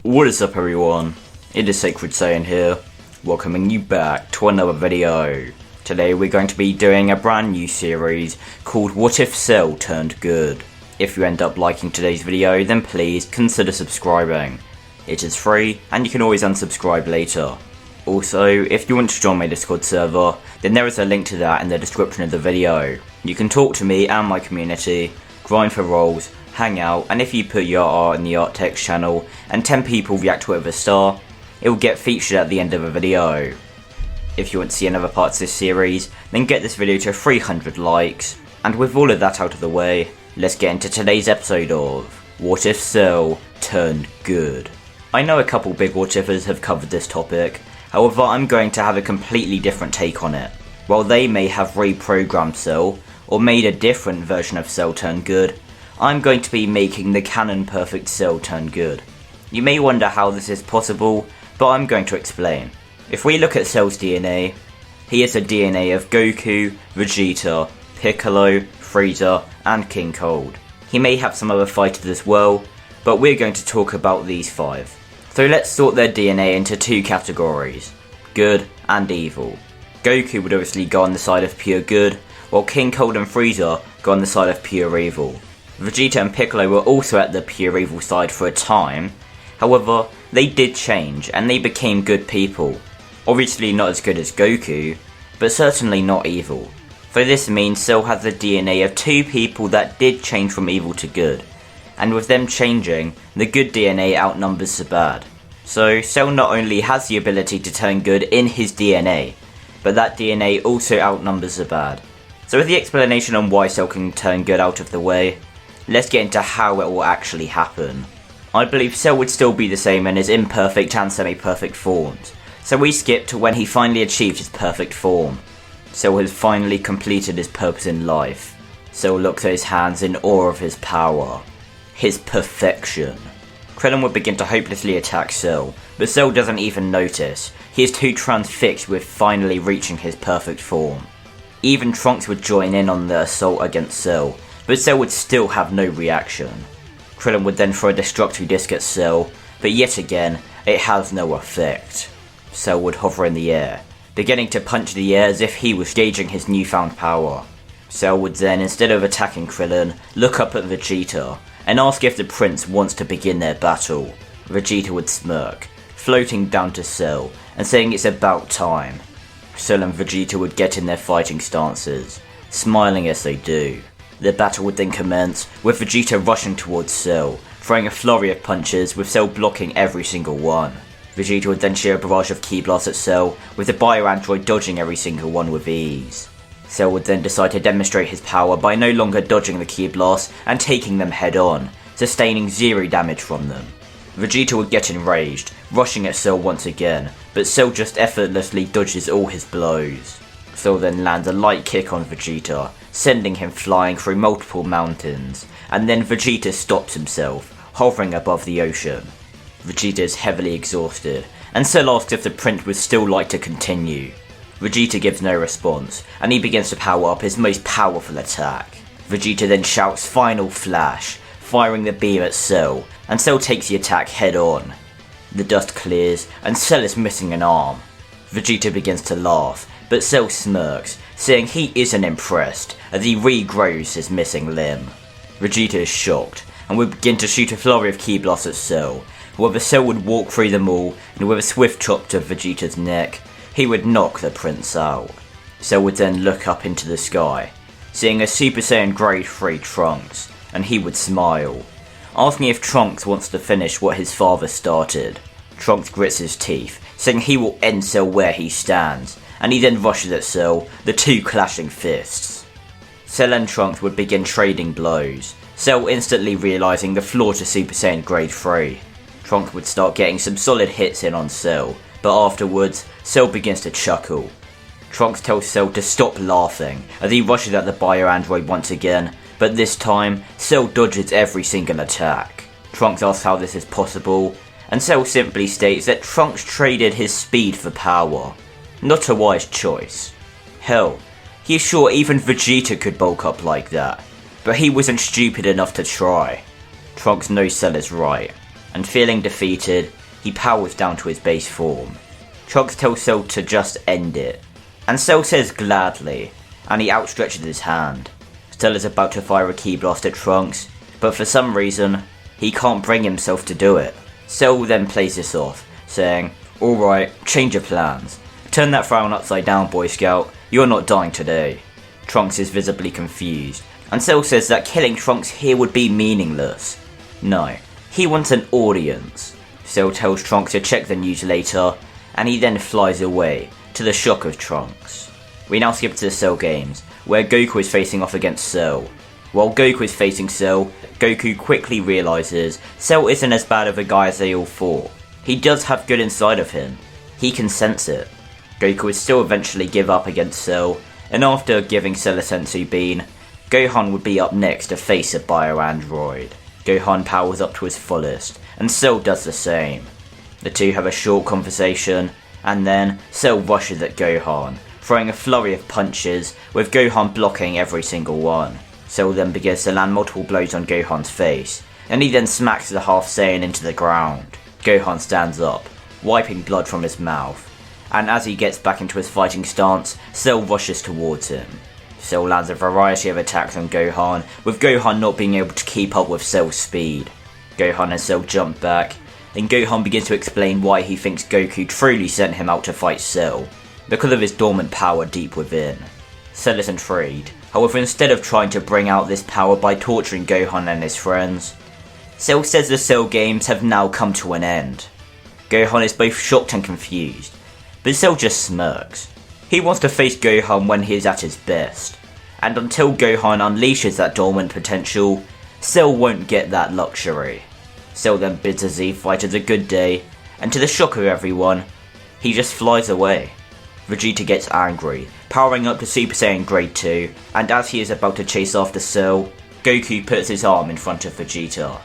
What is up everyone, it is Sacred Saiyan here, welcoming you back to another video. Today we're going to be doing a brand new series called What If Cell Turned Good. If you end up liking today's video, then please consider subscribing. It is free and you can always unsubscribe later. Also, if you want to join my Discord server, then there is a link to that in the description of the video. You can talk to me and my community, grind for roles, hang out, and if you put your art in the art text channel and 10 people react to it with a star, it will get featured at the end of a video. If you want to see another parts of this series, then get this video to 300 likes. And with all of that out of the way, let's get into today's episode of What If Cell Turned Good. I know a couple big what ifers have covered this topic, however I'm going to have a completely different take on it. While they may have reprogrammed Cell, or made a different version of Cell turn good, I'm going to be making the canon perfect Cell turn good. You may wonder how this is possible, but I'm going to explain. If we look at Cell's DNA, he is the DNA of Goku, Vegeta, Piccolo, Frieza, and King Cold. He may have some other fighters as well, but we're going to talk about these 5. So let's sort their DNA into 2 categories, good and evil. Goku would obviously go on the side of pure good, while King Cold and Frieza go on the side of pure evil. Vegeta and Piccolo were also at the pure evil side for a time, however, they did change and they became good people. Obviously not as good as Goku, but certainly not evil. So this means Cell has the DNA of 2 people that did change from evil to good, and with them changing, the good DNA outnumbers the bad. So Cell not only has the ability to turn good in his DNA, but that DNA also outnumbers the bad. So with the explanation on why Cell can turn good out of the way, let's get into how it will actually happen. I believe Cell would still be the same in his imperfect and semi-perfect forms, so we skip to when he finally achieved his perfect form. Cell has finally completed his purpose in life. Cell looks at his hands in awe of his power. His perfection. Krillin would begin to hopelessly attack Cell, but Cell doesn't even notice. He is too transfixed with finally reaching his perfect form. Even Trunks would join in on the assault against Cell, but Cell would still have no reaction. Krillin would then throw a destructive disc at Cell, but yet again, it has no effect. Cell would hover in the air, beginning to punch the air as if he was gauging his newfound power. Cell would then, instead of attacking Krillin, look up at Vegeta, and ask if the prince wants to begin their battle. Vegeta would smirk, floating down to Cell, and saying it's about time. Cell and Vegeta would get in their fighting stances, smiling as they do. The battle would then commence, with Vegeta rushing towards Cell, throwing a flurry of punches with Cell blocking every single one. Vegeta would then share a barrage of ki blasts at Cell, with the bio-android dodging every single one with ease. Cell would then decide to demonstrate his power by no longer dodging the ki blasts and taking them head on, sustaining 0 damage from them. Vegeta would get enraged, rushing at Cell once again, but Cell just effortlessly dodges all his blows. Cell then lands a light kick on Vegeta, sending him flying through multiple mountains, and then Vegeta stops himself, hovering above the ocean. Vegeta is heavily exhausted, and Cell asks if the prince would still like to continue. Vegeta gives no response, and he begins to power up his most powerful attack. Vegeta then shouts Final Flash, firing the beam at Cell, and Cell takes the attack head on. The dust clears, and Cell is missing an arm. Vegeta begins to laugh, but Cell smirks, saying he isn't impressed as he regrows his missing limb. Vegeta is shocked, and would begin to shoot a flurry of ki blasts at Cell. However, Cell would walk through them all, and with a swift chop to Vegeta's neck, he would knock the prince out. Cell would then look up into the sky, seeing a Super Saiyan Grade 3 Trunks, and he would smile, asking if Trunks wants to finish what his father started. Trunks grits his teeth, saying he will end Cell where he stands, and he then rushes at Cell, the 2 clashing fists. Cell and Trunks would begin trading blows, Cell instantly realising the flaw to Super Saiyan Grade 3. Trunks would start getting some solid hits in on Cell, but afterwards, Cell begins to chuckle. Trunks tells Cell to stop laughing as he rushes at the bio-android once again, but this time, Cell dodges every single attack. Trunks asks how this is possible, and Cell simply states that Trunks traded his speed for power. Not a wise choice. Hell, he is sure even Vegeta could bulk up like that, but he wasn't stupid enough to try. Trunks knows Cell is right, and feeling defeated, he powers down to his base form. Trunks tells Cell to just end it, and Cell says gladly, and he outstretches his hand. Cell is about to fire a ki blast at Trunks, but for some reason, he can't bring himself to do it. Cell then plays this off, saying, "Alright, change your plans. Turn that frown upside down, Boy Scout. You're not dying today." Trunks is visibly confused, and Cell says that killing Trunks here would be meaningless. No, he wants an audience. Cell tells Trunks to check the news later, and he then flies away, to the shock of Trunks. We now skip to the Cell games, where Goku is facing off against Cell. While Goku is facing Cell, Goku quickly realises Cell isn't as bad of a guy as they all thought. He does have good inside of him. He can sense it. Goku would still eventually give up against Cell, and after giving Cell a senzu bean, Gohan would be up next to face a bio-android. Gohan powers up to his fullest, and Cell does the same. The two have a short conversation, and then Cell rushes at Gohan, throwing a flurry of punches, with Gohan blocking every single one. Cell then begins to land multiple blows on Gohan's face, and he then smacks the half Saiyan into the ground. Gohan stands up, wiping blood from his mouth, and as he gets back into his fighting stance, Cell rushes towards him. Cell lands a variety of attacks on Gohan, with Gohan not being able to keep up with Cell's speed. Gohan and Cell jump back, and Gohan begins to explain why he thinks Goku truly sent him out to fight Cell, because of his dormant power deep within. Cell is intrigued, however instead of trying to bring out this power by torturing Gohan and his friends, Cell says the Cell games have now come to an end. Gohan is both shocked and confused, but Cell just smirks. He wants to face Gohan when he is at his best, and until Gohan unleashes that dormant potential, Cell won't get that luxury. Cell then bids the Z Fighters a good day, and to the shock of everyone, he just flies away. Vegeta gets angry, powering up to Super Saiyan Grade 2, and as he is about to chase after Cell, Goku puts his arm in front of Vegeta.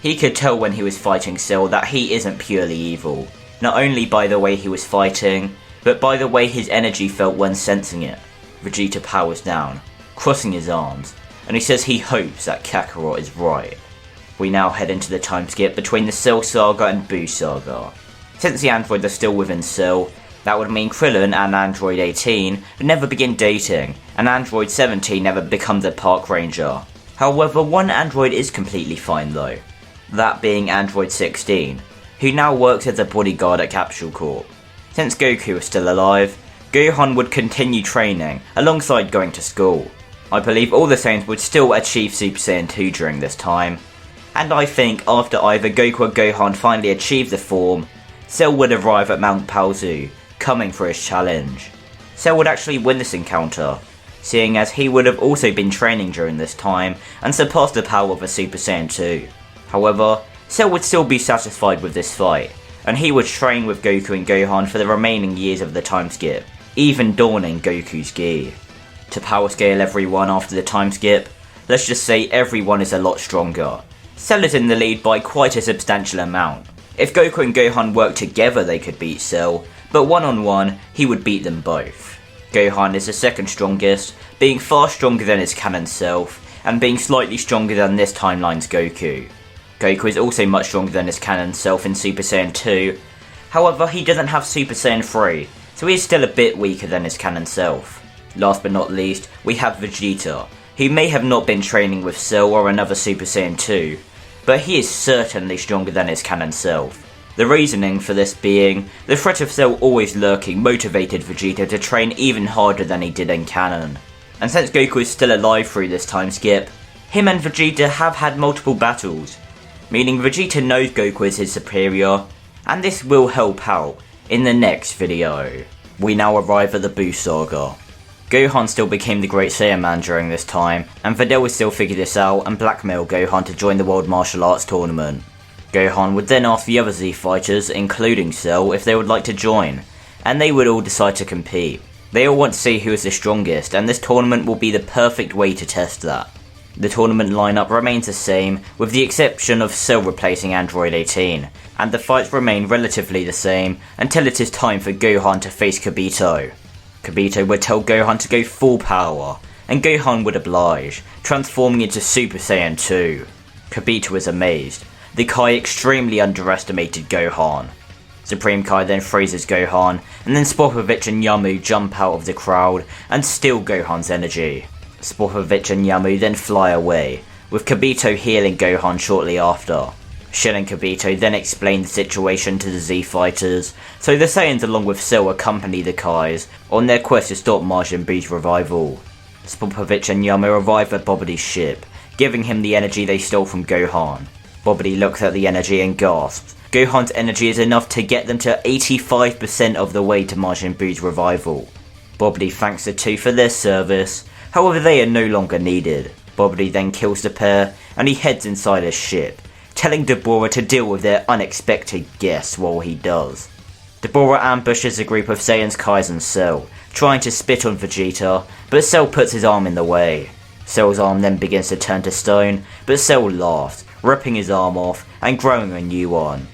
He could tell when he was fighting Cell that he isn't purely evil, not only by the way he was fighting, but by the way his energy felt when sensing it. Vegeta powers down, crossing his arms, and he says he hopes that Kakarot is right. We now head into the time skip between the Cell Saga and Buu Saga. Since the androids are still within Cell, that would mean Krillin and Android 18 would never begin dating, and Android 17 never becomes a park ranger. However, one android is completely fine though, that being Android 16, who now works as a bodyguard at Capsule Corp. Since Goku is still alive, Gohan would continue training alongside going to school. I believe all the Saiyans would still achieve Super Saiyan 2 during this time, and I think after either Goku or Gohan finally achieve the form, Cell would arrive at Mount Paozu, coming for his challenge. Cell would actually win this encounter, seeing as he would have also been training during this time and surpassed the power of a Super Saiyan 2. However, Cell would still be satisfied with this fight, and he would train with Goku and Gohan for the remaining years of the time skip, even donning Goku's gi. To power scale everyone after the time skip, let's just say everyone is a lot stronger. Cell is in the lead by quite a substantial amount. If Goku and Gohan worked together they could beat Cell, but one-on-one he would beat them both. Gohan is the second strongest, being far stronger than his canon self, and being slightly stronger than this timeline's Goku. Goku is also much stronger than his canon self in Super Saiyan 2, however he doesn't have Super Saiyan 3, so he is still a bit weaker than his canon self. Last but not least, we have Vegeta, who may have not been training with Cell or another Super Saiyan 2, but he is certainly stronger than his canon self. The reasoning for this being, the threat of Cell always lurking motivated Vegeta to train even harder than he did in canon. And since Goku is still alive through this time skip, him and Vegeta have had multiple battles, meaning Vegeta knows Goku is his superior, and this will help out in the next video. We now arrive at the Buu Saga. Gohan still became the Great Saiyan Man during this time, and Videl would still figure this out and blackmail Gohan to join the World Martial Arts Tournament. Gohan would then ask the other Z fighters, including Cell, if they would like to join, and they would all decide to compete. They all want to see who is the strongest, and this tournament will be the perfect way to test that. The tournament lineup remains the same, with the exception of Cell replacing Android 18, and the fights remain relatively the same until it is time for Gohan to face Kibito. Kibito would tell Gohan to go full power, and Gohan would oblige, transforming into Super Saiyan 2. Kibito is amazed, the Kai extremely underestimated Gohan. Supreme Kai then freezes Gohan, and then Spopovich and Yamu jump out of the crowd and steal Gohan's energy. Spopovich and Yamu then fly away, with Kibito healing Gohan shortly after. Shin and Kibito then explain the situation to the Z Fighters, so the Saiyans along with Cell accompany the Kais on their quest to stop Majin Buu's revival. Spopovich and Yamu arrive at Bobody's ship, giving him the energy they stole from Gohan. Bobody looks at the energy and gasps. Gohan's energy is enough to get them to 85% of the way to Majin Buu's revival. Bobody thanks the two for their service, however they are no longer needed. Bobody then kills the pair, and he heads inside his ship, telling Dabura to deal with their unexpected guests while he does. Dabura ambushes a group of Saiyans, Kais and Cell, trying to spit on Vegeta, but Cell puts his arm in the way. Cell's arm then begins to turn to stone, but Cell laughs, ripping his arm off and growing a new one.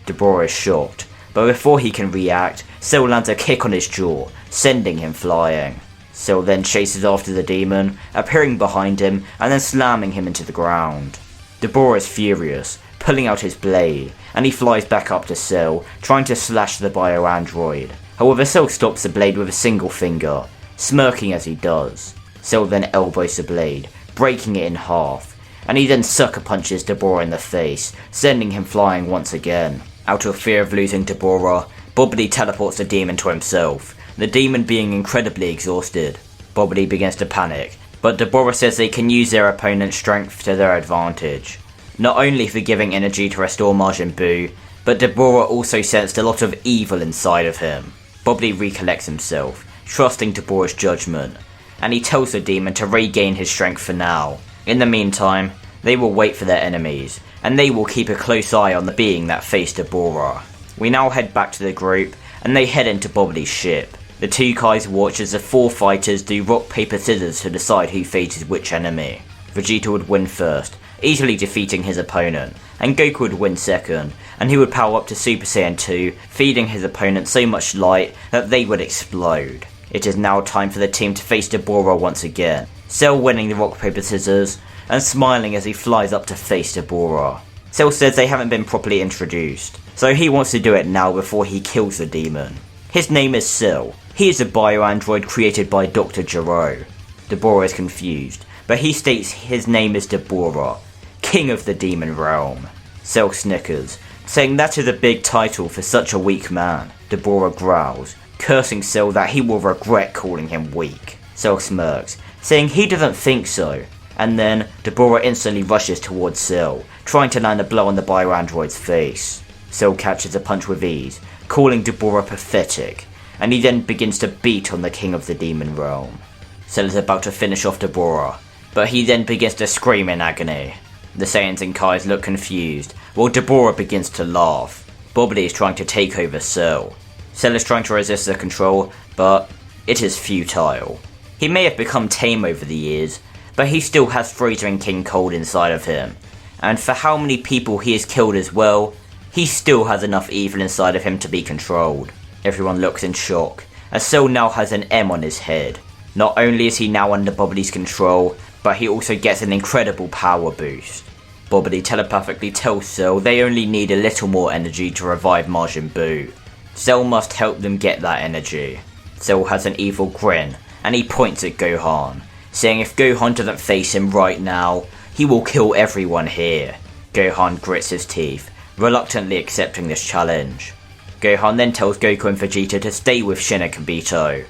Dabura is shocked, but before he can react, Cell lands a kick on his jaw, sending him flying. Cell then chases after the demon, appearing behind him and then slamming him into the ground. Dabura is furious, pulling out his blade, and he flies back up to Cell, trying to slash the bio-android. However, Cell stops the blade with a single finger, smirking as he does. Cell then elbows the blade, breaking it in half, and he then sucker punches Dabura in the face, sending him flying once again. Out of fear of losing Dabura, Bobody teleports the demon to himself, the demon being incredibly exhausted. Bobody begins to panic, but Dabura says they can use their opponent's strength to their advantage, not only for giving energy to restore Majin Buu, but Dabura also sensed a lot of evil inside of him. Bobody recollects himself, trusting Dabura's judgment, and he tells the demon to regain his strength for now. In the meantime, they will wait for their enemies, and they will keep a close eye on the being that faced Dabura. We now head back to the group, and they head into Bobody's ship. The two Kais watch as the four fighters do rock paper scissors to decide who faces which enemy. Vegeta would win first, easily defeating his opponent, and Goku would win second, and he would power up to Super Saiyan 2, feeding his opponent so much light that they would explode. It is now time for the team to face Dabura once again, Cell winning the rock paper scissors, and smiling as he flies up to face Dabura. Cell says they haven't been properly introduced, so he wants to do it now before he kills the demon. His name is Cell. He is a bio-android created by Dr. Gero. Dabura is confused, but he states his name is Dabura, King of the Demon Realm. Cell snickers, saying that is a big title for such a weak man. Dabura growls, cursing Cell that he will regret calling him weak. Cell smirks, saying he doesn't think so, and then Dabura instantly rushes towards Cell, trying to land a blow on the bio-android's face. Cell catches a punch with ease, calling Dabura pathetic, and he then begins to beat on the King of the Demon Realm. Cell is about to finish off Dabura, but he then begins to scream in agony. The Saiyans and Kais look confused, while Dabura begins to laugh. Bobody is trying to take over Cell. Cell is trying to resist the control, but it is futile. He may have become tame over the years, but he still has Freezer and King Cold inside of him, and for how many people he has killed as well, he still has enough evil inside of him to be controlled. Everyone looks in shock, as Cell now has an M on his head. Not only is he now under Bobody's control, but he also gets an incredible power boost. Bobody telepathically tells Cell they only need a little more energy to revive Majin Buu. Cell must help them get that energy. Cell has an evil grin, and he points at Gohan, saying if Gohan doesn't face him right now, he will kill everyone here. Gohan grits his teeth, reluctantly accepting this challenge. Gohan then tells Goku and Vegeta to stay with Shin and Kibito,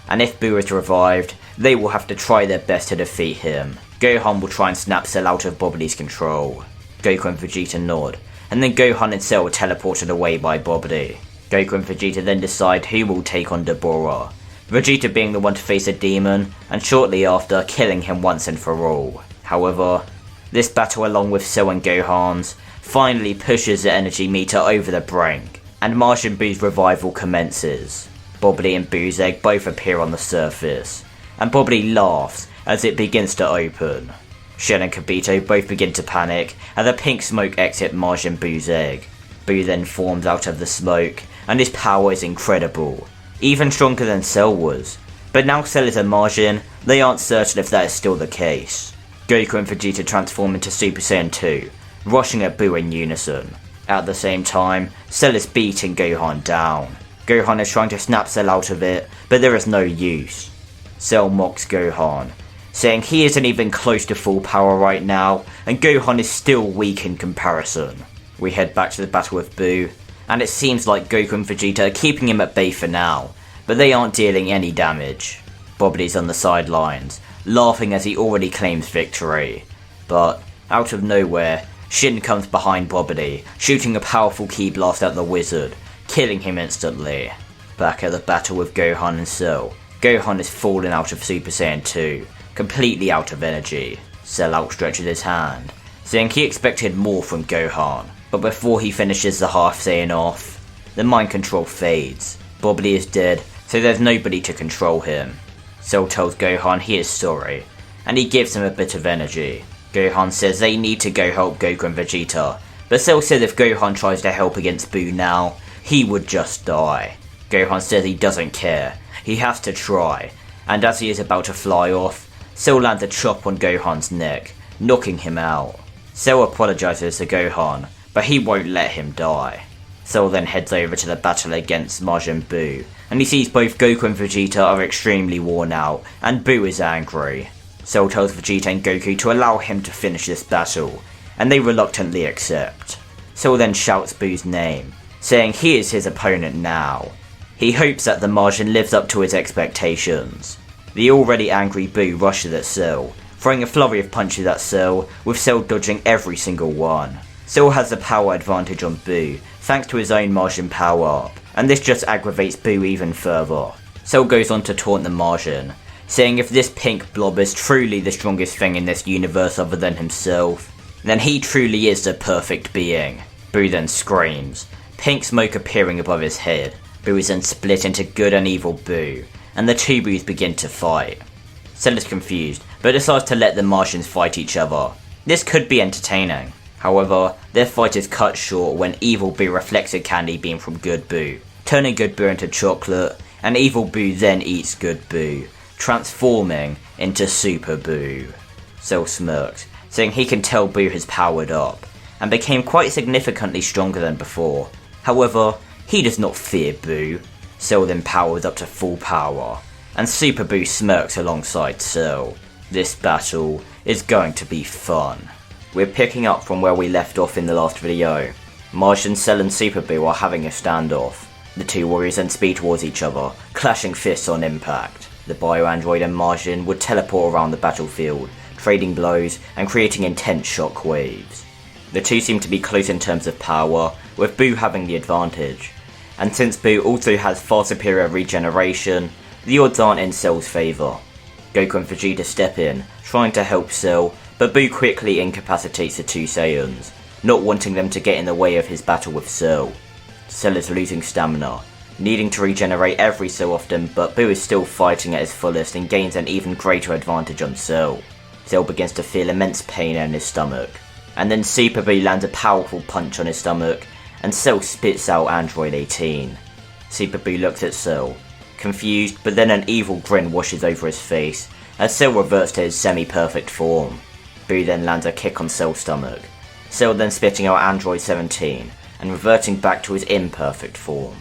and if Buu is revived, they will have to try their best to defeat him. Gohan will try and snap Cell out of Bobody's control. Goku and Vegeta nod, and then Gohan and Cell are teleported away by Bobody. Goku and Vegeta then decide who will take on Dabura, Vegeta being the one to face a demon, and shortly after killing him once and for all. However, this battle along with Cell and Gohan's finally pushes the energy meter over the brink, and Majin Buu's revival commences. Bobody and Buu's egg both appear on the surface, and Bobody laughs as it begins to open. Shin and Kibito both begin to panic as the pink smoke exits Majin Buu's egg. Buu then forms out of the smoke, and his power is incredible, even stronger than Cell was. But now Cell is a Majin, they aren't certain if that is still the case. Goku and Vegeta transform into Super Saiyan 2, rushing at Buu in unison. At the same time, Cell is beating Gohan down. Gohan is trying to snap Cell out of it, but there is no use. Cell mocks Gohan, saying he isn't even close to full power right now, and Gohan is still weak in comparison. We head back to the battle with Buu, and it seems like Goku and Vegeta are keeping him at bay for now, but they aren't dealing any damage. Bobbly's on the sidelines, laughing as he already claims victory. But, out of nowhere, Shin comes behind Bobbly, shooting a powerful ki blast at the wizard, killing him instantly. Back at the battle with Gohan and Cell, Gohan is falling out of Super Saiyan 2, completely out of energy. Cell outstretches his hand, saying he expected more from Gohan, but before he finishes the half Saiyan off, the mind control fades. Bobbly is dead, so there's nobody to control him. Cell tells Gohan he is sorry, and he gives him a bit of energy. Gohan says they need to go help Goku and Vegeta, but Cell says if Gohan tries to help against Buu now, he would just die. Gohan says he doesn't care, he has to try, and as he is about to fly off, Cell lands a chop on Gohan's neck, knocking him out. Cell apologizes to Gohan, but he won't let him die. Cell then heads over to the battle against Majin Buu, and he sees both Goku and Vegeta are extremely worn out, and Buu is angry. Cell tells Vegeta and Goku to allow him to finish this battle, and they reluctantly accept. Cell then shouts Buu's name, saying he is his opponent now. He hopes that the Majin lives up to his expectations. The already angry Buu rushes at Cell, throwing a flurry of punches at Cell, with Cell dodging every single one. Cell has the power advantage on Buu, thanks to his own Majin power-up, and this just aggravates Buu even further. Cell goes on to taunt the Majin, saying if this pink blob is truly the strongest thing in this universe other than himself, then he truly is the perfect being. Buu then screams, pink smoke appearing above his head. Buu is then split into good and evil Buu, and the two Buus begin to fight. Cell is confused, but decides to let the Martians fight each other. This could be entertaining. However, their fight is cut short when evil Buu reflects a candy beam from good Buu, turning good Buu into chocolate, and evil Buu then eats good Buu, transforming into Super Buu. Cell smirks, saying he can tell Buu has powered up, and became quite significantly stronger than before. However, he does not fear Buu. Cell then powers up to full power, and Super Buu smirks alongside Cell. This battle is going to be fun. We're picking up from where we left off in the last video. Majin, Cell and Super Buu are having a standoff. The two warriors then speed towards each other, clashing fists on impact. The bio-android and Majin would teleport around the battlefield, trading blows and creating intense shock waves. The two seem to be close in terms of power, with Buu having the advantage. And since Buu also has far superior regeneration, the odds aren't in Cell's favour. Goku and Vegeta step in, trying to help Cell, but Buu quickly incapacitates the two Saiyans, not wanting them to get in the way of his battle with Cell. Cell is losing stamina, needing to regenerate every so often, but Buu is still fighting at his fullest and gains an even greater advantage on Cell. Cell begins to feel immense pain in his stomach, and then Super Buu lands a powerful punch on his stomach, and Cell spits out Android 18. Super Buu looks at Cell, confused, but then an evil grin washes over his face, as Cell reverts to his semi-perfect form. Buu then lands a kick on Cell's stomach, Cell then spitting out Android 17, and reverting back to his imperfect form.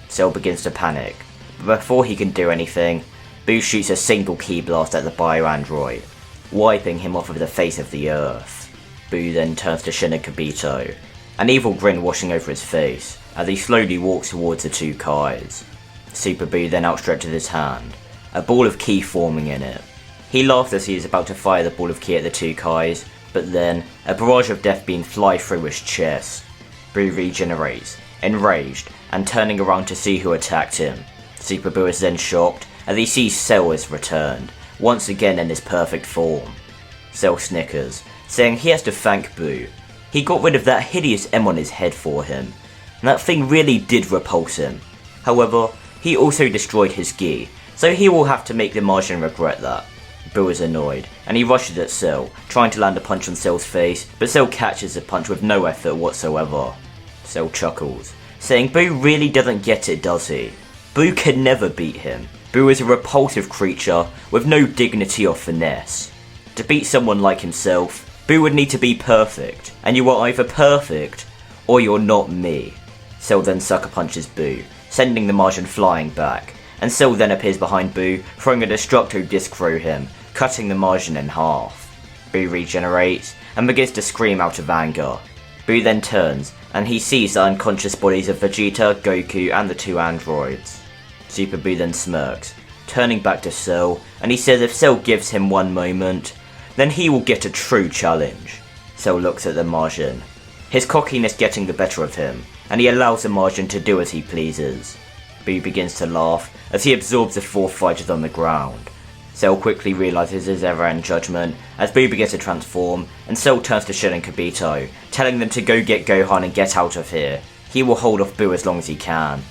Cell begins to panic, but before he can do anything, Buu shoots a single ki blast at the bio-android, wiping him off of the face of the earth. Buu then turns to Shin and Kibito, an evil grin washing over his face, as he slowly walks towards the two Kais. Super Buu then outstretches his hand, a ball of ki forming in it. He laughs as he is about to fire the ball of ki at the two Kais, but then a barrage of death beams fly through his chest. Buu regenerates, enraged, and turning around to see who attacked him. Super Buu is then shocked as he sees Cell has returned, once again in his perfect form. Cell snickers, saying he has to thank Buu. He got rid of that hideous M on his head for him, and that thing really did repulse him. However, he also destroyed his gi, so he will have to make the Majin regret that. Buu is annoyed, and he rushes at Cell, trying to land a punch on Cell's face, but Cell catches the punch with no effort whatsoever. Cell chuckles, saying Buu really doesn't get it, does he? Buu can never beat him. Buu is a repulsive creature with no dignity or finesse. To beat someone like himself, Buu Boo would need to be perfect, and you are either perfect, or you're not me. Cell then sucker punches Boo, sending the Majin flying back, and Cell then appears behind Boo, throwing a destructo disc through him, cutting the Majin in half. Boo regenerates, and begins to scream out of anger. Boo then turns, and he sees the unconscious bodies of Vegeta, Goku, and the 2 androids. Super Boo then smirks, turning back to Cell, and he says if Cell gives him one moment, then he will get a true challenge. Cell looks at the Majin, his cockiness getting the better of him, and he allows the Majin to do as he pleases. Boo begins to laugh as he absorbs the 4 fighters on the ground. Cell quickly realises his error in judgment as Boo begins to transform, and Cell turns to Shin and Kibito, telling them to go get Gohan and get out of here. He will hold off Boo as long as he can.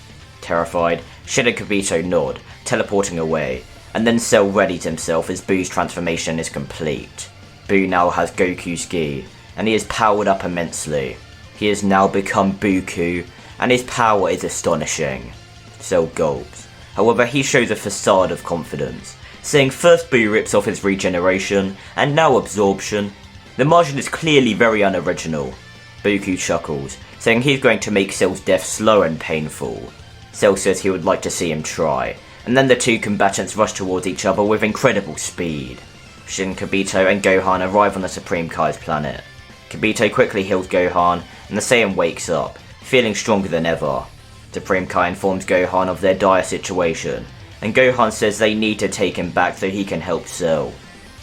Terrified, Shin and Kibito nod, teleporting away, and then Cell readies himself as Boo's transformation is complete. Boo now has Goku's Gi, and he is powered up immensely. He has now become Buku, and his power is astonishing. Cell gulps. However, he shows a facade of confidence, saying first Boo rips off his regeneration, and now absorption. The Majin is clearly very unoriginal. Buku chuckles, saying he's going to make Cell's death slow and painful. Cell says he would like to see him try, and then the 2 combatants rush towards each other with incredible speed. Shin, Kibito, and Gohan arrive on the Supreme Kai's planet. Kibito quickly heals Gohan, and the Saiyan wakes up, feeling stronger than ever. Supreme Kai informs Gohan of their dire situation, and Gohan says they need to take him back so he can help Cell.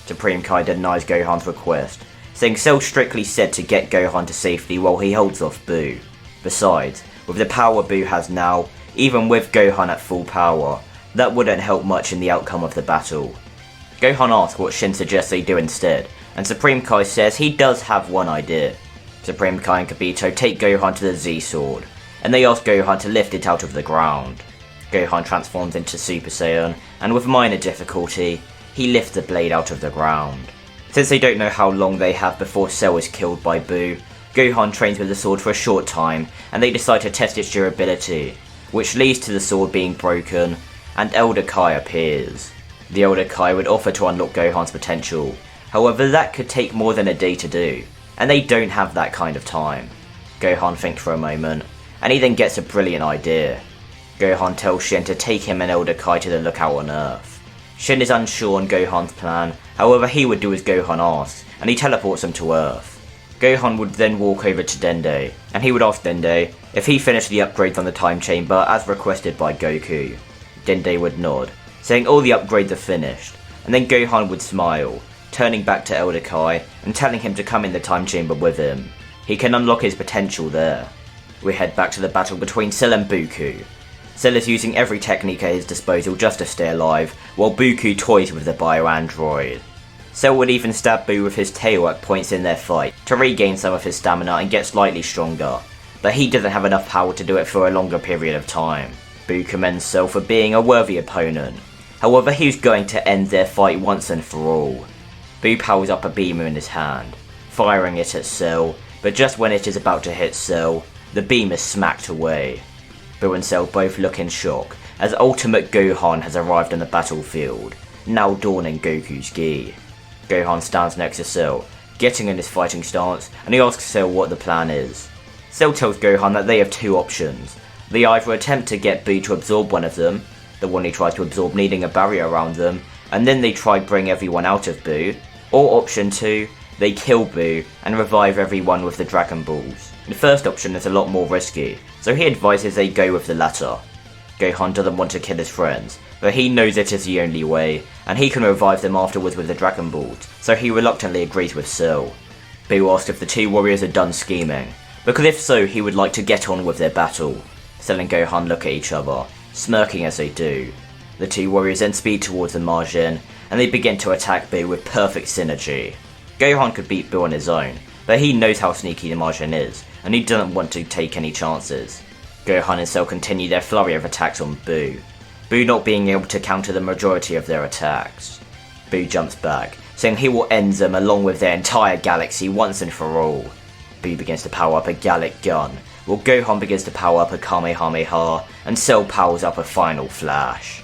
Supreme Kai denies Gohan's request, saying Cell strictly said to get Gohan to safety while he holds off Boo. Besides, with the power Boo has now, even with Gohan at full power, that wouldn't help much in the outcome of the battle. Gohan asks what Shin suggests they do instead, and Supreme Kai says he does have one idea. Supreme Kai and Kibito take Gohan to the Z-Sword, and they ask Gohan to lift it out of the ground. Gohan transforms into Super Saiyan, and with minor difficulty, he lifts the blade out of the ground. Since they don't know how long they have before Cell is killed by Boo, Gohan trains with the sword for a short time, and they decide to test its durability, which leads to the sword being broken, and Elder Kai appears. The Elder Kai would offer to unlock Gohan's potential, however that could take more than a day to do, and they don't have that kind of time. Gohan thinks for a moment, and he then gets a brilliant idea. Gohan tells Shin to take him and Elder Kai to the lookout on Earth. Shin is unsure on Gohan's plan, however he would do as Gohan asks, and he teleports him to Earth. Gohan would then walk over to Dende, and he would ask Dende if he finished the upgrades on the time chamber as requested by Goku. Dende would nod, saying all the upgrades are finished, and then Gohan would smile, turning back to Elder Kai and telling him to come in the time chamber with him. He can unlock his potential there. We head back to the battle between Cell and Buku. Cell is using every technique at his disposal just to stay alive, while Buku toys with the bio-android. Cell would even stab Boo with his tail at points in their fight to regain some of his stamina and get slightly stronger, but he doesn't have enough power to do it for a longer period of time. Boo commends Cell for being a worthy opponent, however he's going to end their fight once and for all. Boo powers up a beam in his hand, firing it at Cell, but just when it is about to hit Cell, the beam is smacked away. Boo and Cell both look in shock as Ultimate Gohan has arrived on the battlefield, now donning Goku's Gi. Gohan stands next to Cell, getting in his fighting stance, and he asks Cell what the plan is. Cell tells Gohan that they have 2 options. They either attempt to get Boo to absorb one of them, the one he tries to absorb needing a barrier around them, and then they try bring everyone out of Boo, or option 2, they kill Boo and revive everyone with the Dragon Balls. The first option is a lot more risky, so he advises they go with the latter. Gohan doesn't want to kill his friends, but he knows it is the only way, and he can revive them afterwards with the Dragon Balls, so he reluctantly agrees with Cell. Boo asks if the 2 warriors are done scheming, because if so he would like to get on with their battle. Cell and Gohan look at each other, smirking as they do. The 2 warriors then speed towards the Majin, and they begin to attack Boo with perfect synergy. Gohan could beat Boo on his own, but he knows how sneaky the Majin is, and he doesn't want to take any chances. Gohan and Cell continue their flurry of attacks on Boo, Boo not being able to counter the majority of their attacks. Boo jumps back, saying he will end them along with their entire galaxy once and for all. Boo begins to power up a Gallic gun, while Gohan begins to power up a Kamehameha, and Cell powers up a Final Flash.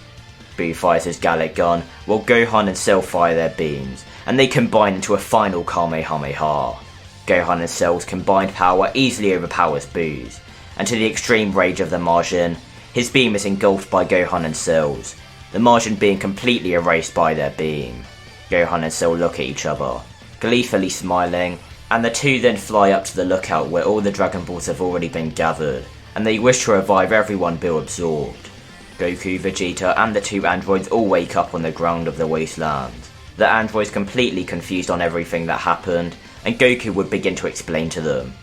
Boo fires his Gallic gun, while Gohan and Cell fire their beams, and they combine into a final Kamehameha. Gohan and Cell's combined power easily overpowers Buu's, and to the extreme rage of the Majin, his beam is engulfed by Gohan and Cell's, the Majin being completely erased by their beam. Gohan and Cell look at each other, gleefully smiling, and the two then fly up to the lookout where all the Dragon Balls have already been gathered, and they wish to revive everyone Buu absorbed. Goku, Vegeta, and the two androids all wake up on the ground of the wasteland. The androids completely confused on everything that happened, and Goku would begin to explain to them.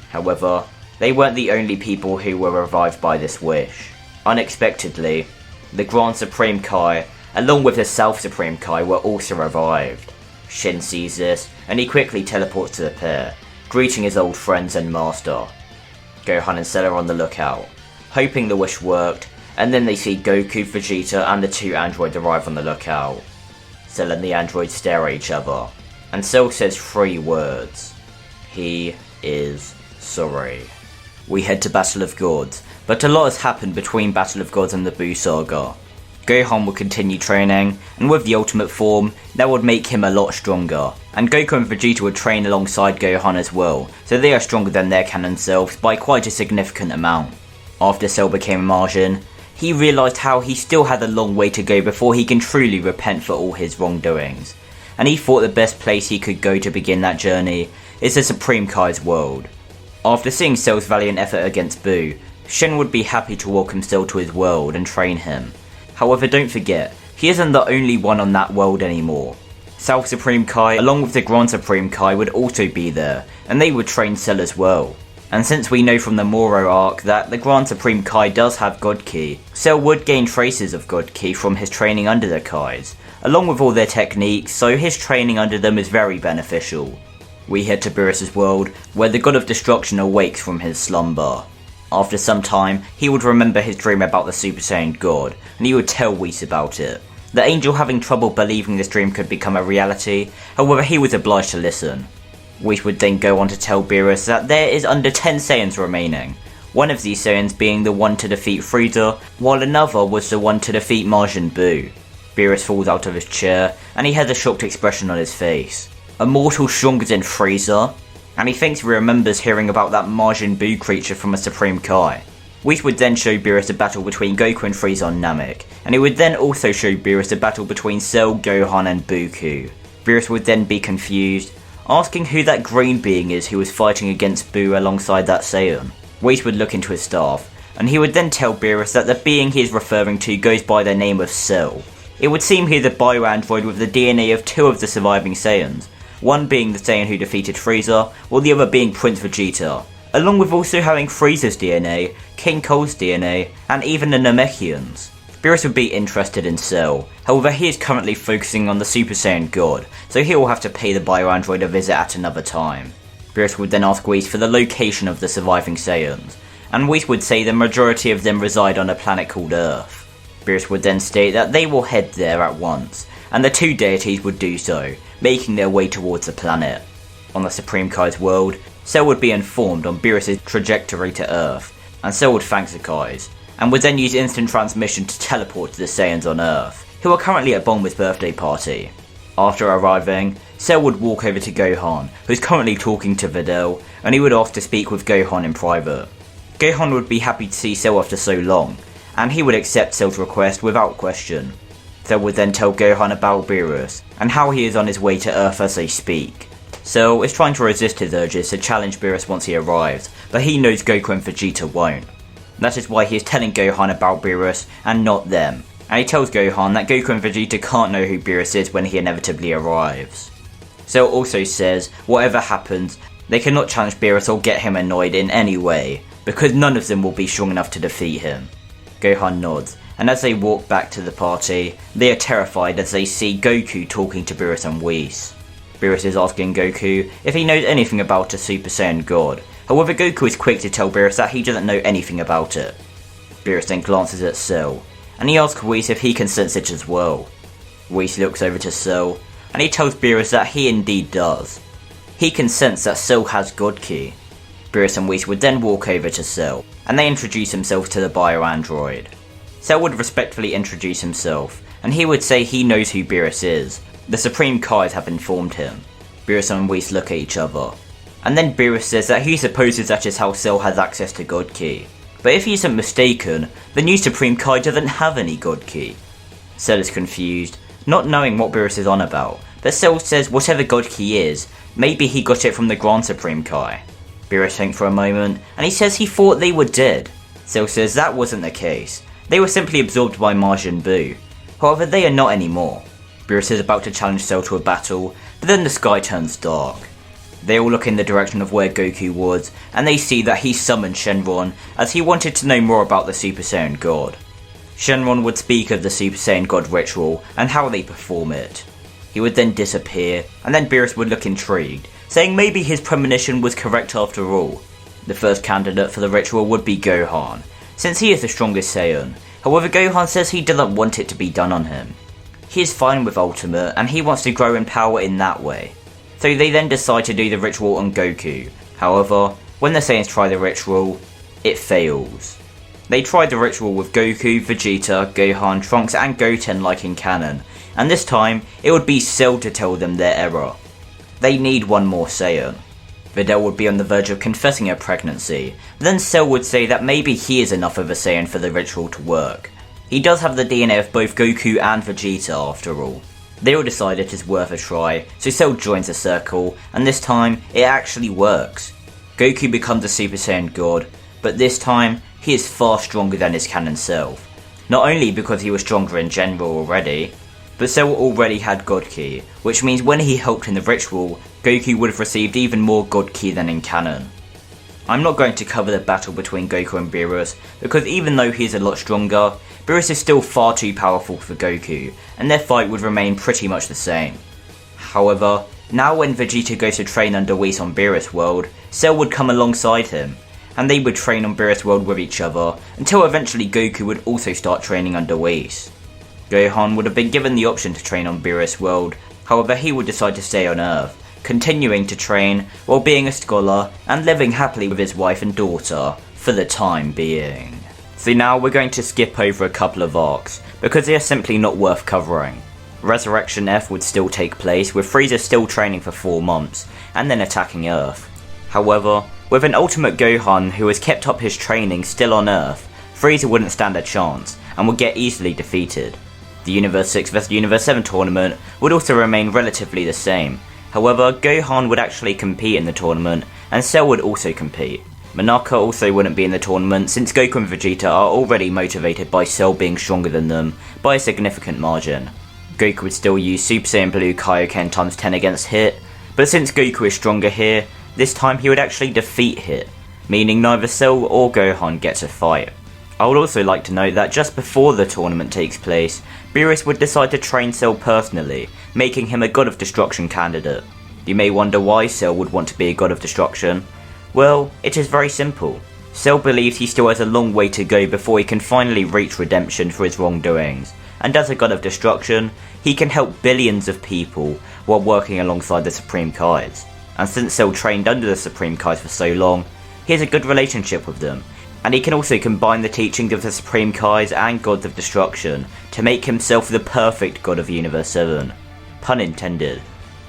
However, they weren't the only people who were revived by this wish. Unexpectedly, the Grand Supreme Kai, along with the South Supreme Kai, were also revived. Shin sees this, and he quickly teleports to the pair, greeting his old friends and master. Gohan and Cell are on the lookout, hoping the wish worked, and then they see Goku, Vegeta, and the two androids arrive on the lookout. Cell and the androids stare at each other, and Cell says 3 words. He is sorry. We head to Battle of Gods, but a lot has happened between Battle of Gods and the Buu saga. Gohan would continue training, and with the ultimate form, that would make him a lot stronger, and Goku and Vegeta would train alongside Gohan as well, so they are stronger than their canon selves by quite a significant amount. After Cell became a Majin, he realised how he still had a long way to go before he can truly repent for all his wrongdoings, and he thought the best place he could go to begin that journey is the Supreme Kai's world. After seeing Cell's valiant effort against Buu, Shen would be happy to welcome Cell to his world and train him. However, don't forget, he isn't the only one on that world anymore. South Supreme Kai along with the Grand Supreme Kai would also be there, and they would train Cell as well. And since we know from the Moro arc that the Grand Supreme Kai does have God Ki, Cell would gain traces of God Ki from his training under the Kais, along with all their techniques, so his training under them is very beneficial. We head to Beerus' world, where the God of Destruction awakes from his slumber. After some time, he would remember his dream about the Super Saiyan God, and he would tell Whis about it. The angel having trouble believing this dream could become a reality, however he was obliged to listen. Whis would then go on to tell Beerus that there is under 10 Saiyans remaining, one of these Saiyans being the one to defeat Frieza, while another was the one to defeat Majin Buu. Beerus falls out of his chair, and he has a shocked expression on his face. A mortal stronger than Frieza? And he thinks he remembers hearing about that Majin Buu creature from a Supreme Kai. Whis would then show Beerus a battle between Goku and Frieza on Namek, and he would then also show Beerus a battle between Cell, Gohan and Bucku. Beerus would then be confused, asking who that green being is who was fighting against Buu alongside that Saiyan. Whis would look into his staff, and he would then tell Beerus that the being he is referring to goes by the name of Cell. It would seem he is a bio-android with the DNA of 2 of the surviving Saiyans, one being the Saiyan who defeated Frieza, while the other being Prince Vegeta, along with also having Frieza's DNA, King Cole's DNA, and even the Namekians. Beerus would be interested in Cell, however he is currently focusing on the Super Saiyan God, so he will have to pay the bio-android a visit at another time. Beerus would then ask Whis for the location of the surviving Saiyans, and Whis would say the majority of them reside on a planet called Earth. Beerus would then state that they will head there at once, and the 2 deities would do so, making their way towards the planet. On the Supreme Kai's world, Cell would be informed on Beerus' trajectory to Earth, and Cell would thank the Kais, and would then use instant transmission to teleport to the Saiyans on Earth, who are currently at Bulma's birthday party. After arriving, Cell would walk over to Gohan, who is currently talking to Videl, and he would ask to speak with Gohan in private. Gohan would be happy to see Cell after so long, and he would accept Cell's request without question. Cell would then tell Gohan about Beerus, and how he is on his way to Earth as they speak. Cell is trying to resist his urges to challenge Beerus once he arrives, but he knows Goku and Vegeta won't. That is why he is telling Gohan about Beerus and not them, and he tells Gohan that Goku and Vegeta can't know who Beerus is when he inevitably arrives. Cell also says whatever happens, they cannot challenge Beerus or get him annoyed in any way, because none of them will be strong enough to defeat him. Gohan nods, and as they walk back to the party, they are terrified as they see Goku talking to Beerus and Whis. Beerus is asking Goku if he knows anything about a Super Saiyan God, however Goku is quick to tell Beerus that he doesn't know anything about it. Beerus then glances at Cell, and he asks Whis if he can sense it as well. Whis looks over to Cell, and he tells Beerus that he indeed does. He can sense that Cell has God Ki. Beerus and Whis would then walk over to Cell, and they introduce themselves to the bio-android. Cell would respectfully introduce himself, and he would say he knows who Beerus is, The Supreme Kais have informed him. Beerus and Whis look at each other. And then Beerus says that he supposes that is how Cell has access to God Ki. But if he isn't mistaken, the new Supreme Kai doesn't have any God Ki. Cell is confused, not knowing what Beerus is on about, but Cell says whatever God Ki is, maybe he got it from the Grand Supreme Kai. Beerus thinks for a moment, and he says he thought they were dead. Cell says that wasn't the case, they were simply absorbed by Majin Buu. However, they are not anymore. Beerus is about to challenge Cell to a battle, but then the sky turns dark. They all look in the direction of where Goku was, and they see that he summoned Shenron as he wanted to know more about the Super Saiyan God. Shenron would speak of the Super Saiyan God ritual and how they perform it. He would then disappear, and then Beerus would look intrigued, saying maybe his premonition was correct after all. The first candidate for the ritual would be Gohan, since he is the strongest Saiyan. However, Gohan says he doesn't want it to be done on him. He is fine with Ultimate, and he wants to grow in power in that way. So they then decide to do the ritual on Goku. However, when the Saiyans try the ritual, it fails. They tried the ritual with Goku, Vegeta, Gohan, Trunks and Goten like in canon, and this time it would be Cell to tell them their error. They need one more Saiyan. Videl would be on the verge of confessing her pregnancy, but then Cell would say that maybe he is enough of a Saiyan for the ritual to work. He does have the DNA of both Goku and Vegeta after all. They all decide it is worth a try, so Cell joins the circle, and this time, it actually works. Goku becomes a Super Saiyan God, but this time, he is far stronger than his canon self. Not only because he was stronger in general already, but Cell already had God Ki, which means when he helped in the ritual, Goku would have received even more God Ki than in canon. I'm not going to cover the battle between Goku and Beerus, because even though he is a lot stronger, Beerus is still far too powerful for Goku, and their fight would remain pretty much the same. However, now when Vegeta goes to train under Whis on Beerus World, Cell would come alongside him, and they would train on Beerus World with each other, until eventually Goku would also start training under Whis. Gohan would have been given the option to train on Beerus World, however he would decide to stay on Earth, continuing to train while being a scholar and living happily with his wife and daughter, for the time being. So now we're going to skip over a couple of arcs, because they are simply not worth covering. Resurrection F would still take place, with Frieza still training for 4 months, and then attacking Earth. However, with an Ultimate Gohan who has kept up his training still on Earth, Frieza wouldn't stand a chance, and would get easily defeated. The Universe 6 vs Universe 7 tournament would also remain relatively the same. However, Gohan would actually compete in the tournament, and Cell would also compete. Monarca also wouldn't be in the tournament since Goku and Vegeta are already motivated by Cell being stronger than them by a significant margin. Goku would still use Super Saiyan Blue Kaioken times 10 against Hit, but since Goku is stronger here, this time he would actually defeat Hit, meaning neither Cell or Gohan gets a fight. I would also like to note that just before the tournament takes place, Beerus would decide to train Cell personally, making him a God of Destruction candidate. You may wonder why Cell would want to be a God of Destruction. Well, it is very simple. Cell believes he still has a long way to go before he can finally reach redemption for his wrongdoings, and as a God of Destruction, he can help billions of people while working alongside the Supreme Kais. And since Cell trained under the Supreme Kais for so long, he has a good relationship with them, and he can also combine the teachings of the Supreme Kais and Gods of Destruction to make himself the perfect God of Universe 7. Pun intended.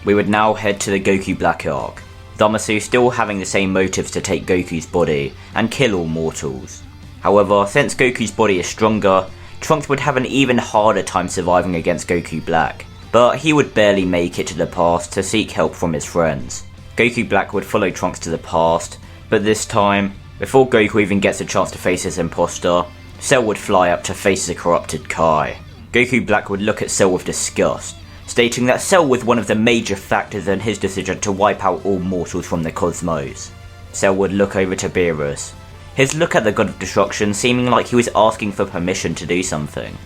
We would now head to the Goku Black arc. Zamasu still having the same motives to take Goku's body and kill all mortals. However, since Goku's body is stronger, Trunks would have an even harder time surviving against Goku Black, but he would barely make it to the past to seek help from his friends. Goku Black would follow Trunks to the past, but this time, before Goku even gets a chance to face his imposter, Cell would fly up to face the corrupted Kai. Goku Black would look at Cell with disgust, stating that Cell was one of the major factors in his decision to wipe out all mortals from the cosmos. Cell would look over to Beerus, his look at the God of Destruction seeming like he was asking for permission to do something.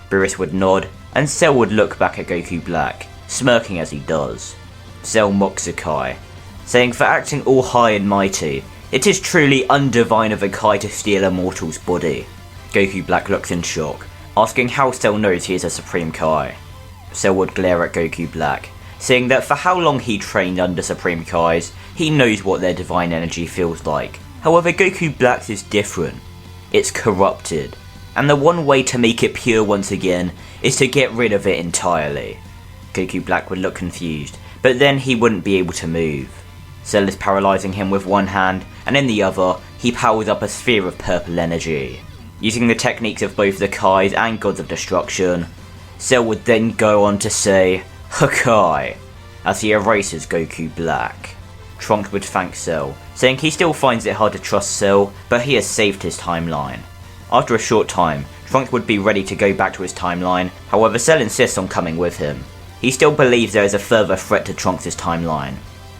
Beerus would nod, and Cell would look back at Goku Black, smirking as he does. Cell mocks the Kai, saying for acting all high and mighty, it is truly undivine of a Kai to steal a mortal's body. Goku Black looks in shock, asking how Cell knows he is a Supreme Kai. Cell would glare at Goku Black, saying that for how long he trained under Supreme Kais, he knows what their divine energy feels like. However, Goku Black's is different. It's corrupted, and the one way to make it pure once again is to get rid of it entirely. Goku Black would look confused, but then he wouldn't be able to move. Cell is paralysing him with one hand, and in the other, he powers up a sphere of purple energy. Using the techniques of both the Kais and Gods of Destruction, Cell would then go on to say, "Hakai," as he erases Goku Black. Trunks would thank Cell, saying he still finds it hard to trust Cell, but he has saved his timeline. After a short time, Trunks would be ready to go back to his timeline, however Cell insists on coming with him. He still believes there is a further threat to Trunks' timeline.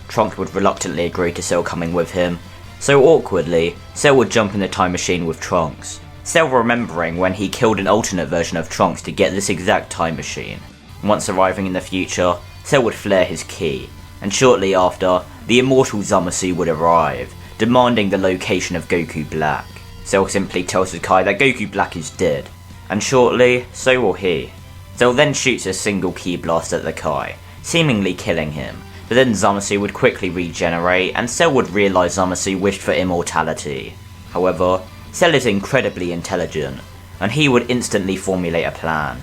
Trunks would reluctantly agree to Cell coming with him, so awkwardly, Cell would jump in the time machine with Trunks. Cell remembering when he killed an alternate version of Trunks to get this exact time machine. Once arriving in the future, Cell would flare his ki, and shortly after, the immortal Zamasu would arrive, demanding the location of Goku Black. Cell simply tells Hakai that Goku Black is dead, and shortly, so will he. Cell then shoots a single ki blast at the Kai, seemingly killing him, but then Zamasu would quickly regenerate, and Cell would realise Zamasu wished for immortality. However, Cell is incredibly intelligent, and he would instantly formulate a plan.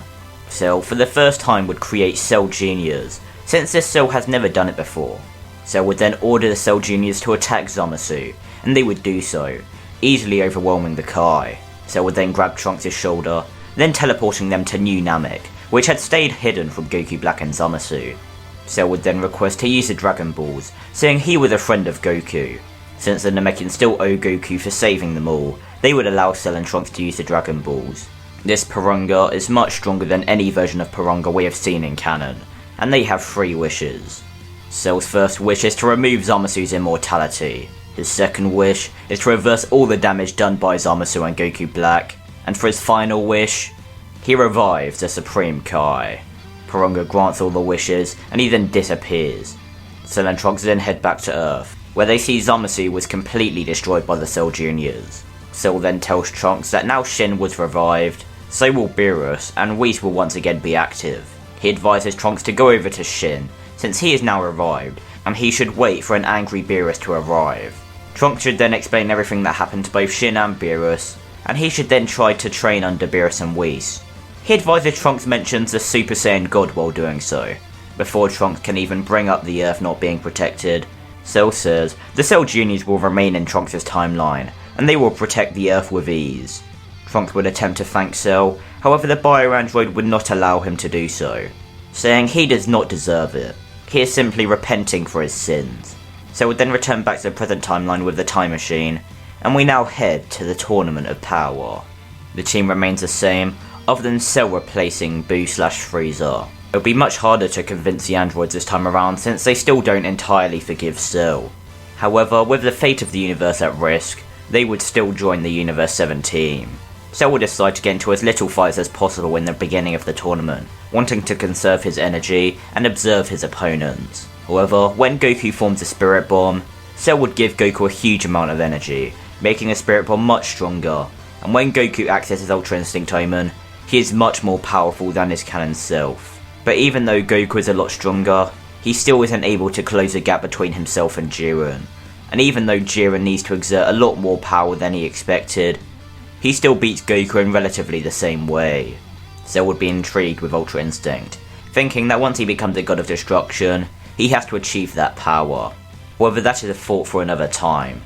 Cell, for the first time, would create Cell Juniors, since this Cell has never done it before. Cell would then order the Cell Juniors to attack Zamasu, and they would do so, easily overwhelming the Kai. Cell would then grab Trunks' shoulder, then teleporting them to New Namek, which had stayed hidden from Goku Black and Zamasu. Cell would then request to use the Dragon Balls, saying he was a friend of Goku. Since the Namekians still owe Goku for saving them all, they would allow Cell and Trunks to use the Dragon Balls. This Porunga is much stronger than any version of Porunga we have seen in canon, and they have 3 wishes. Cell's first wish is to remove Zamasu's immortality. His second wish is to reverse all the damage done by Zamasu and Goku Black, and for his final wish, he revives the Supreme Kai. Porunga grants all the wishes, and he then disappears. Cell and Trunks then head back to Earth, where they see Zamasu was completely destroyed by the Cell Juniors. Cell then tells Trunks that now Shin was revived, so will Beerus, and Whis will once again be active. He advises Trunks to go over to Shin, since he is now revived, and he should wait for an angry Beerus to arrive. Trunks should then explain everything that happened to both Shin and Beerus, and he should then try to train under Beerus and Whis. He advises Trunks mentions the Super Saiyan God while doing so. Before Trunks can even bring up the Earth not being protected, Cell says the Cell Juniors will remain in Trunks' timeline, and they will protect the Earth with ease. Trunks would attempt to thank Cell, however the bio-android would not allow him to do so, saying he does not deserve it. He is simply repenting for his sins. Cell would then return back to the present timeline with the time machine, and we now head to the Tournament of Power. The team remains the same, other than Cell replacing Boo/Frieza. It will be much harder to convince the androids this time around since they still don't entirely forgive Cell. However, with the fate of the universe at risk, they would still join the Universe 7 team. Cell will decide to get into as little fights as possible in the beginning of the tournament, wanting to conserve his energy and observe his opponents. However, when Goku forms a Spirit Bomb, Cell would give Goku a huge amount of energy, making a Spirit Bomb much stronger, and when Goku accesses Ultra Instinct Omen, he is much more powerful than his canon self. But even though Goku is a lot stronger, he still isn't able to close the gap between himself and Jiren. And even though Jiren needs to exert a lot more power than he expected, he still beats Goku in relatively the same way. Cell would be intrigued with Ultra Instinct, thinking that once he becomes a God of Destruction, he has to achieve that power. However, that is a thought for another time.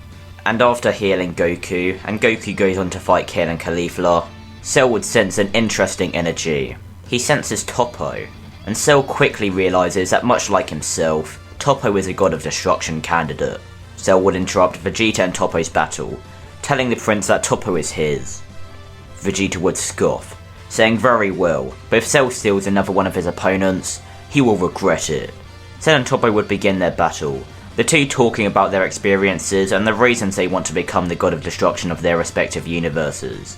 And after healing Goku, and Goku goes on to fight Kale and Caulifla, Cell would sense an interesting energy. He senses Toppo, and Cell quickly realises that much like himself, Toppo is a God of Destruction candidate. Cell would interrupt Vegeta and Toppo's battle, telling the prince that Toppo is his. Vegeta would scoff, saying very well, but if Cell steals another one of his opponents, he will regret it. Cell and Toppo would begin their battle, the two talking about their experiences and the reasons they want to become the God of Destruction of their respective universes.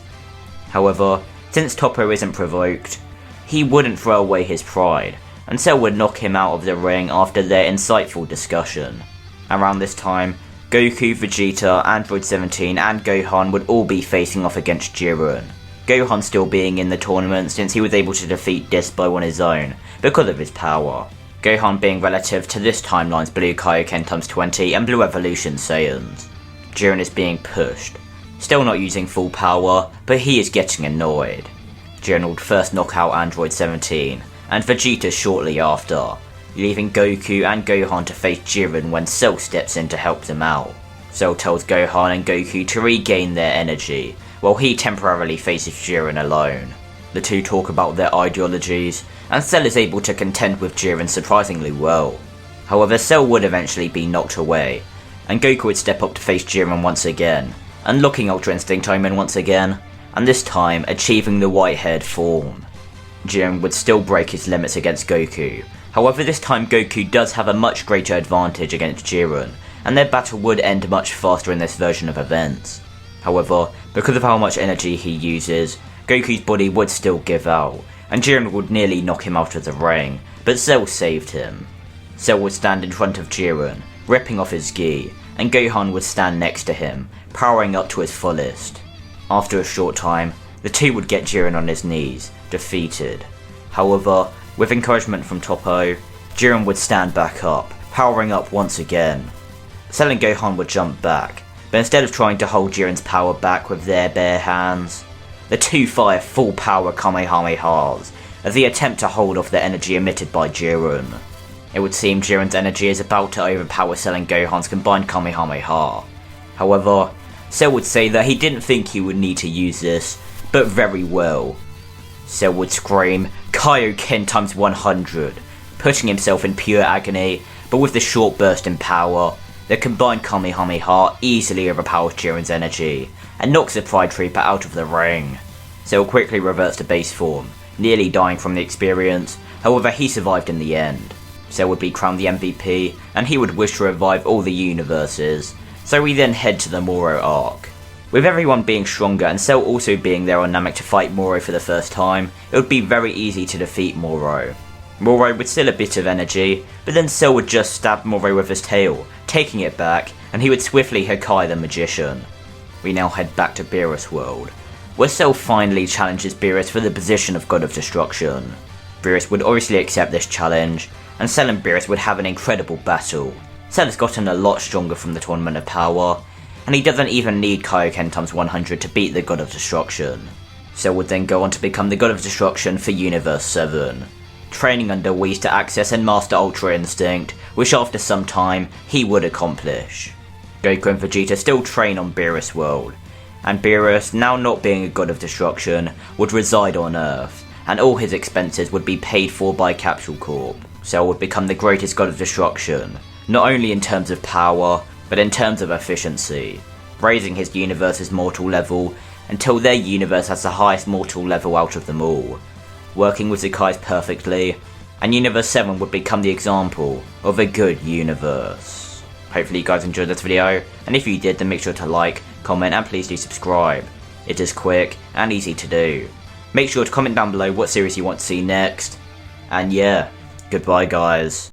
However, since Toppo isn't provoked, he wouldn't throw away his pride, and Cell would knock him out of the ring after their insightful discussion. Around this time, Goku, Vegeta, Android 17 and Gohan would all be facing off against Jiren. Gohan still being in the tournament since he was able to defeat Dispo on his own because of his power. Gohan being relative to this timeline's Blue Kaioken times 20 and Blue Evolution Saiyans. Jiren is being pushed, still not using full power, but he is getting annoyed. Jiren would first knock out Android 17, and Vegeta shortly after, leaving Goku and Gohan to face Jiren when Cell steps in to help them out. Cell tells Gohan and Goku to regain their energy, while he temporarily faces Jiren alone. The two talk about their ideologies, and Cell is able to contend with Jiren surprisingly well. However, Cell would eventually be knocked away, and Goku would step up to face Jiren once again, unlocking Ultra Instinct Omen once again, and this time achieving the white-haired form. Jiren would still break his limits against Goku, however this time Goku does have a much greater advantage against Jiren, and their battle would end much faster in this version of events. However, because of how much energy he uses, Goku's body would still give out, and Jiren would nearly knock him out of the ring, but Cell saved him. Cell would stand in front of Jiren, ripping off his gi, and Gohan would stand next to him, powering up to his fullest. After a short time, the two would get Jiren on his knees, defeated. However, with encouragement from Toppo, Jiren would stand back up, powering up once again. Cell and Gohan would jump back, but instead of trying to hold Jiren's power back with their bare hands, the two fire full power Kamehamehas as they attempt to hold off the energy emitted by Jiren. It would seem Jiren's energy is about to overpower Cell and Gohan's combined Kamehameha. However, Cell would say that he didn't think he would need to use this, but very well. Cell would scream, Kaioken times 100, putting himself in pure agony, but with the short burst in power, the combined Kamehameha easily overpowers Jiren's energy, and knocks the Pride Trooper out of the ring. Cell quickly reverts to base form, nearly dying from the experience, however he survived in the end. Cell would be crowned the MVP, and he would wish to revive all the universes, so we then head to the Moro arc. With everyone being stronger and Cell also being there on Namek to fight Moro for the first time, it would be very easy to defeat Moro. Moro would still a bit of energy, but then Cell would just stab Moro with his tail, taking it back, and he would swiftly Hakai the Magician. We now head back to Beerus World, where Cell finally challenges Beerus for the position of God of Destruction. Beerus would obviously accept this challenge, and Cell and Beerus would have an incredible battle. Cell has gotten a lot stronger from the Tournament of Power, and he doesn't even need Kaioken times 100 to beat the God of Destruction. Cell would then go on to become the God of Destruction for Universe 7, training under Whis to access and master Ultra Instinct, which after some time he would accomplish. Goku and Vegeta still train on Beerus World, and Beerus, now not being a God of Destruction, would reside on Earth, and all his expenses would be paid for by Capsule Corp. Cell would become the greatest God of Destruction, not only in terms of power, but in terms of efficiency, raising his universe's mortal level until their universe has the highest mortal level out of them all, working with the Kais perfectly, and Universe 7 would become the example of a good universe. Hopefully you guys enjoyed this video, and if you did then make sure to like, comment and please do subscribe. It is quick and easy to do. Make sure to comment down below what series you want to see next, and yeah, goodbye guys.